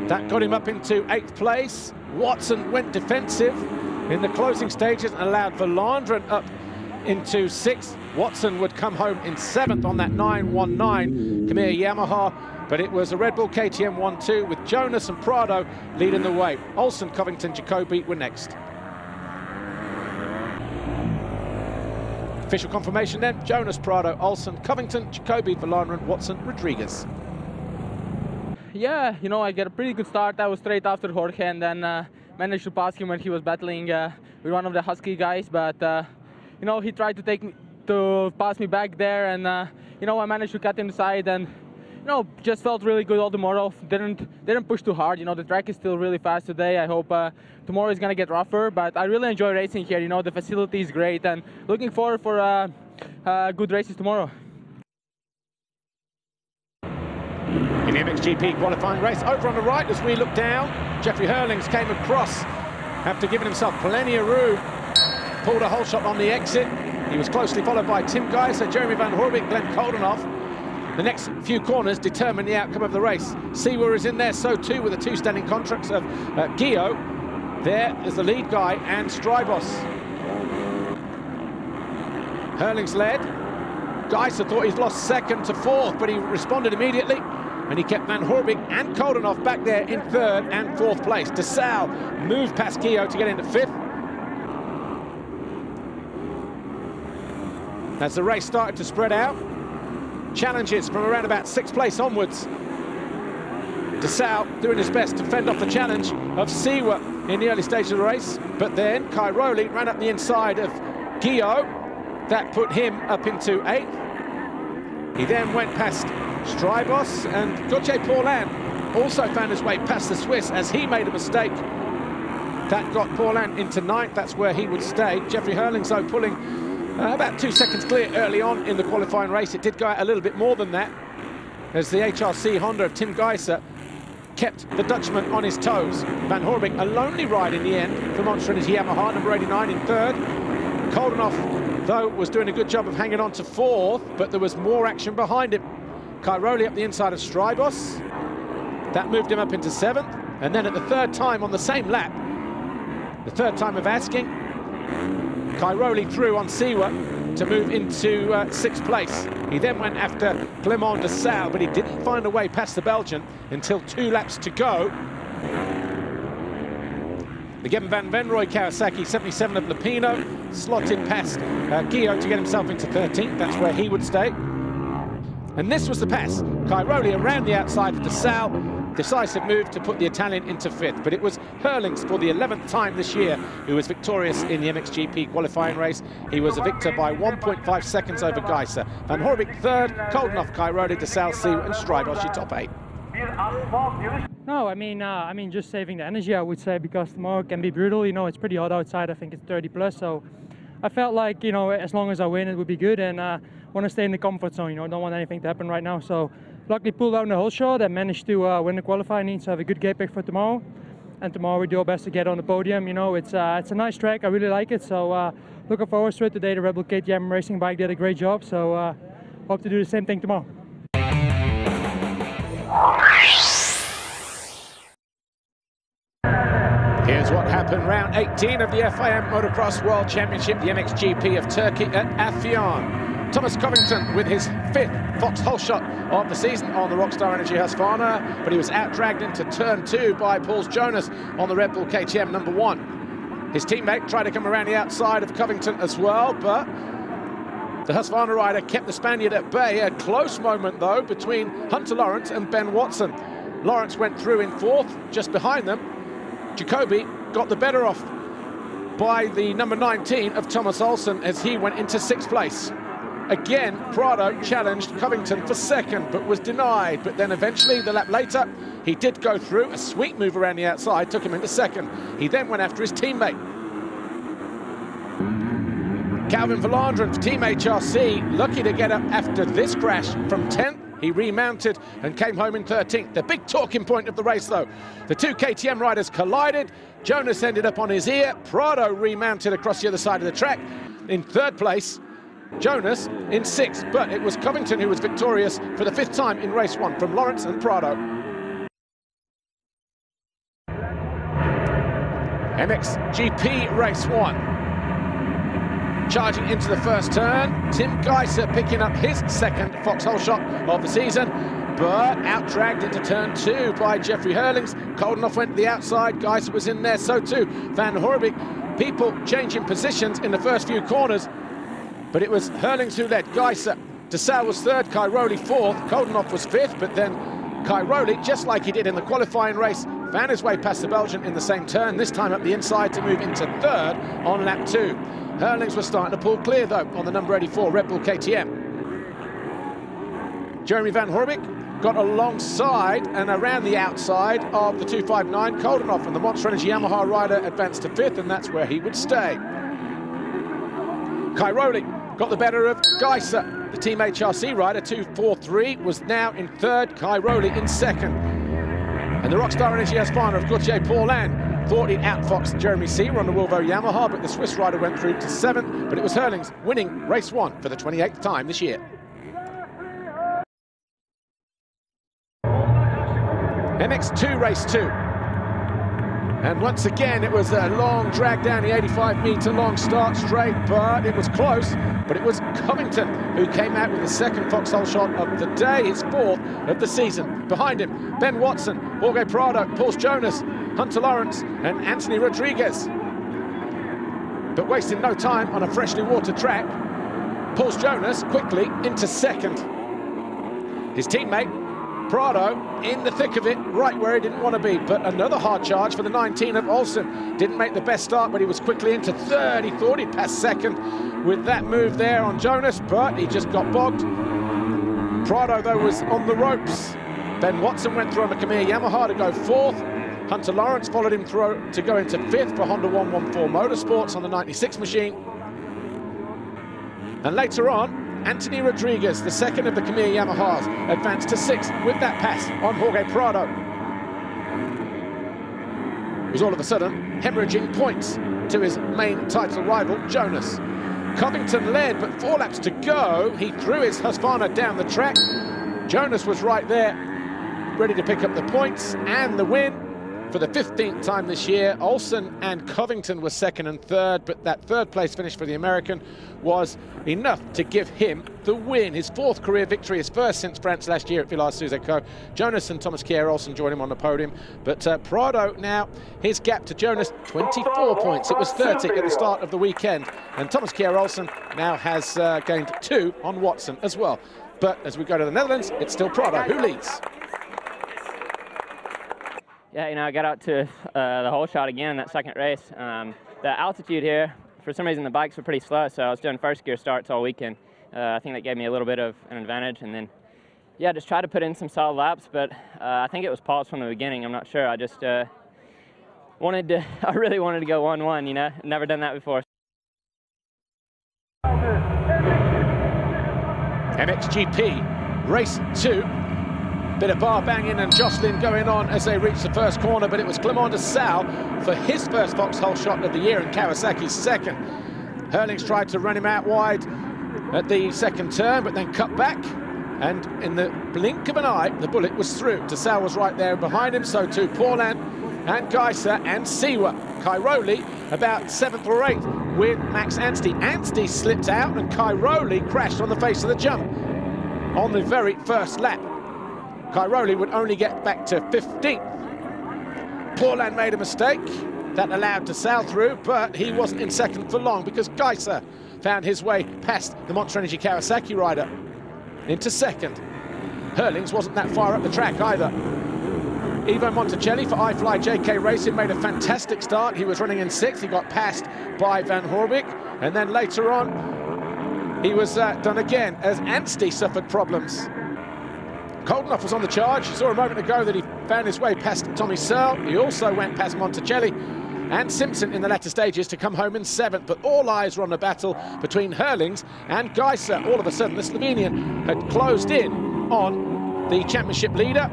That got him up into 8th place. Watson went defensive in the closing stages and allowed Vallanderen up into 6th. Watson would come home in 7th on that 919 Khmer Yamaha, but it was a Red Bull KTM 1-2 with Jonas and Prado leading the way. Olsen, Covington, Jacoby were next. Official confirmation then: Jonas, Prado, Olsen, Covington, Jacoby, Vallanderen, Watson, Rodriguez. Yeah, you know, I get a pretty good start. I was straight after Jorge, and then managed to pass him when he was battling with one of the Husky guys, but you know, he tried to pass me back there, and you know, I managed to cut him aside, and you know, just felt really good all tomorrow. Didn't push too hard. You know, the track is still really fast today. I hope tomorrow is gonna get rougher, but I really enjoy racing here. You know, the facility is great, and looking forward for good races tomorrow. In the MXGP qualifying race, over on the right as we look down, Jeffrey Hurlings came across after giving himself plenty of room, pulled a hole shot on the exit. He was closely followed by Tim Geiser, Jeremy Van Horbik, Glenn Koldenoff. The next few corners determine the outcome of the race. Siwa is in there, so too with the 2 standing contracts of Gio. There is the lead guy and Strybos. Hurlings led. Geiser thought he'd lost 2nd to 4th, but he responded immediately, and he kept Van Horbik and Koldenoff back there in 3rd and 4th place. De Salle moved past Gio to get into 5th. As the race started to spread out, challenges from around about 6th place onwards. De Salle doing his best to fend off the challenge of Siwa in the early stages of the race, but then Cairoli ran up the inside of Gio. That put him up into 8th. He then went past Strybos, and Gauthier Paulin also found his way past the Swiss as he made a mistake. That got Paulin into 9th, that's where he would stay. Jeffrey Hurlings, though, pulling about 2 seconds clear early on in the qualifying race. It did go out a little bit more than that, as the HRC Honda of Tim Geiser kept the Dutchman on his toes. Van Horbik, a lonely ride in the end for Monster and his Yamaha, number 89 in 3rd. Koldenoff, though, was doing a good job of hanging on to 4th, but there was more action behind him. Cairoli up the inside of Strybos. That moved him up into 7th, and then at the 3rd time on the same lap, the 3rd time of asking, Cairoli through on Siwa to move into 6th place. He then went after Clement de Salle, but he didn't find a way past the Belgian until 2 laps to go. The Geben van Venrooy Kawasaki 77 of Lupino slotted past Gio to get himself into 13th. That's where he would stay. And this was the pass. Cairoli around the outside of DeSalle. Decisive move to put the Italian into 5th. But it was Herlings for the 11th time this year who was victorious in the MXGP qualifying race. He was a victor by 1.5 seconds over Geiser. Van Horbik 3rd, Koldenhoff, Cairoli, DeSalle, Siwa and Strijbosch top 8. No, I mean, just saving the energy, I would say, because tomorrow can be brutal. You know, it's pretty hot outside. I think it's 30 plus. So I felt like, you know, as long as I win, it would be good. And want to stay in the comfort zone. You know, don't want anything to happen right now. So luckily pulled out in the whole shot and managed to win the qualifying. Needs to have a good gate pick for tomorrow. And tomorrow we do our best to get on the podium. You know, it's a nice track. I really like it. So looking forward to it. Today the Red Bull KTM racing bike did a great job. So hope to do the same thing tomorrow. Here's what happened round 18 of the FIM Motocross World Championship, the MXGP of Turkey at Afyon. Thomas Covington with his 5th Vauxhall shot of the season on the Rockstar Energy Husqvarna, but he was out-dragged into turn 2 by Pauls Jonas on the Red Bull KTM number 1. His teammate tried to come around the outside of Covington as well, but the Husqvarna rider kept the Spaniard at bay. A close moment, though, between Hunter Lawrence and Ben Watson. Lawrence went through in 4th, just behind them. Jacoby got the better off by the number 19 of Thomas Olsen as he went into 6th place. Again, Prado challenged Covington for 2nd, but was denied. But then eventually, the lap later, he did go through. A sweet move around the outside took him into 2nd. He then went after his teammate. Calvin Verlanderen for Team HRC, lucky to get up after this crash from 10th. He remounted and came home in 13th. The big talking point of the race, though. The 2 KTM riders collided. Jonas ended up on his ear. Prado remounted across the other side of the track in 3rd place. Jonas in 6th, but it was Covington who was victorious for the 5th time in race 1 from Lawrence and Prado. MXGP race 1. Charging into the first turn, Tim Geiser picking up his 2nd Vauxhall shot of the season, but out-dragged into turn 2 by Jeffrey Herlings. Koldenhoff went to the outside, Geiser was in there, so too Van Horbik. People changing positions in the first few corners, but it was Herlings who led. Geiser, DeSalle was 3rd, Cairoli 4th, Koldenhoff was 5th, but then Cairoli, just like he did in the qualifying race, found his way past the Belgian in the same turn, this time up the inside to move into 3rd on lap 2. Herlings was starting to pull clear, though, on the number 84 Red Bull KTM. Jeremy Van Horbik got alongside and around the outside of the 259 Koldenhoff, and the Monster Energy Yamaha rider advanced to 5th, and that's where he would stay. Cairoli got the better of Geiser. The Team HRC rider, 243, was now in 3rd, Cairoli in 2nd. And the Rockstar Energy Husqvarna of Gauthier Paulin thought he'd outfoxed Jeremy Seaver on the Volvo Yamaha, but the Swiss rider went through to 7th, but it was Herlings winning race 1 for the 28th time this year. MX2 race 2. And once again, it was a long drag down the 85-meter long start straight, but it was close. But it was Covington who came out with the 2nd Vauxhall shot of the day, his 4th of the season. Behind him, Ben Watson, Jorge Prado, Pauls Jonas, Hunter Lawrence and Anthony Rodriguez. But wasting no time on a freshly watered track, Pauls Jonas quickly into 2nd. His teammate, Prado, in the thick of it, right where he didn't want to be, but another hard charge for the 19 of Olsen. Didn't make the best start, but he was quickly into 3rd. He thought he'd pass 2nd with that move there on Jonas, but he just got bogged. Prado, though, was on the ropes. Ben Watson went through on the Khmer Yamaha to go 4th. Hunter Lawrence followed him through to go into 5th for Honda 114 Motorsports on the 96 machine. And later on, Anthony Rodriguez, the 2nd of the Khmer Yamahas, advanced to 6th with that pass on Jorge Prado. He was all of a sudden hemorrhaging points to his main title rival, Jonas. Covington led, but 4 laps to go. He threw his Husqvarna down the track. Jonas was right there, ready to pick up the points and the win. for the 15th time this year. Olsen and Covington were second and third, but that third place finish for the American was enough to give him the win. His 4th career victory, his first since France last year at Villars-Suzerain. Jonas and Thomas Kjær-Olsen joined him on the podium, but Prado now, his gap to Jonas, 24 points. It was 30 at the start of the weekend, and Thomas Kjær-Olsen now has gained 2 on Watson as well. But as we go to the Netherlands, it's still Prado who leads. Yeah, you know, I got out to the whole shot again in that second race. The altitude here, for some reason the bikes were pretty slow, so I was doing first gear starts all weekend. I think that gave me a little bit of an advantage, and then, yeah, just try to put in some solid laps, but I think it was paused from the beginning, I'm not sure. I just I really wanted to go 1-1, you know, never done that before. MXGP, race 2. Bit of bar banging and jostling going on as they reach the first corner, but it was Clément de Sal for his first Vauxhall shot of the year and Kawasaki's second. Herlings tried to run him out wide at the second turn, but then cut back, and in the blink of an eye, the bullet was through. De Sal was right there behind him, so too Paulin and Geiser and Siwa. Cairoli about 7th or 8th with Max Anstey. Anstey slipped out and Cairoli crashed on the face of the jump on the very first lap. Cairoli would only get back to 15th. Paulin made a mistake. That allowed De Sal through, but he wasn't in second for long because Geiser found his way past the Monster Energy Kawasaki rider into second. Herlings wasn't that far up the track either. Ivo Monticelli for iFly JK Racing made a fantastic start. He was running in 6th. He got passed by Van Horbik, and then later on he was done again as Anstey suffered problems. Koldenoff was on the charge. You saw a moment ago that he found his way past Tommy Searle. He also went past Monticelli and Simpson in the latter stages to come home in 7th. But all eyes were on the battle between Herlings and Geiser. All of a sudden, the Slovenian had closed in on the championship leader.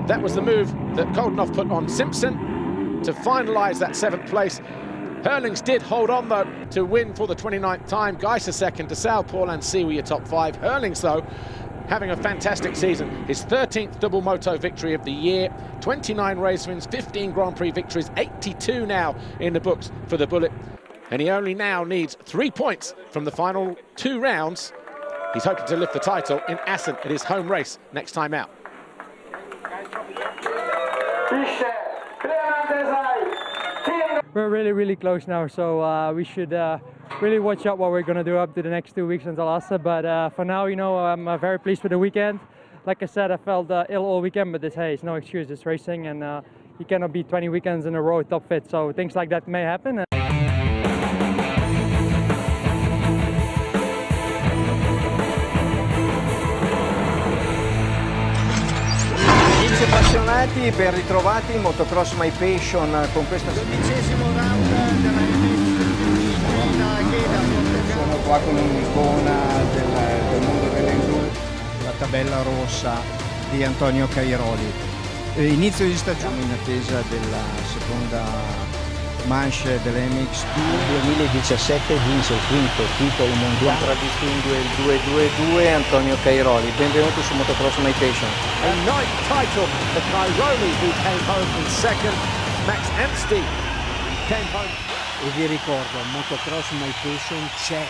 That was the move that Koldenoff put on Simpson to finalise that 7th place. Herlings did hold on, though, to win for the 29th time. Geiser second, De Sal, Paul and Siwa your top 5. Herlings, though, having a fantastic season. His 13th double moto victory of the year, 29 race wins, 15 Grand Prix victories, 82 now in the books for the Bullet. And he only now needs 3 points from the final 2 rounds. He's hoping to lift the title in Assen at his home race next time out. We're really close now, so we should really watch out what we're going to do up to the next 2 weeks until Assen. But for now, you know, I'm very pleased with the weekend. Like I said, I felt ill all weekend, but it's no excuse. It's racing, and you cannot be 20 weekends in a row top fit, so things like that may happen. Appassionati, ben ritrovati in Motocross My Passion con questa 12° round della MXGP. Sono qua con un'icona del mondo dell'enduro, la tabella rossa di Antonio Cairoli. Inizio di stagione in attesa della seconda manche dell'MXGP. 2017 vince il 5º titolo mondiale. Contraddistingue il 2-2-2 Antonio Cairoli. Benvenuto su Motocross My Passion. A 9th title for Cairoli, who came home in 2nd. Max Anstey came home. E vi ricordo, Motocross My Passion c'è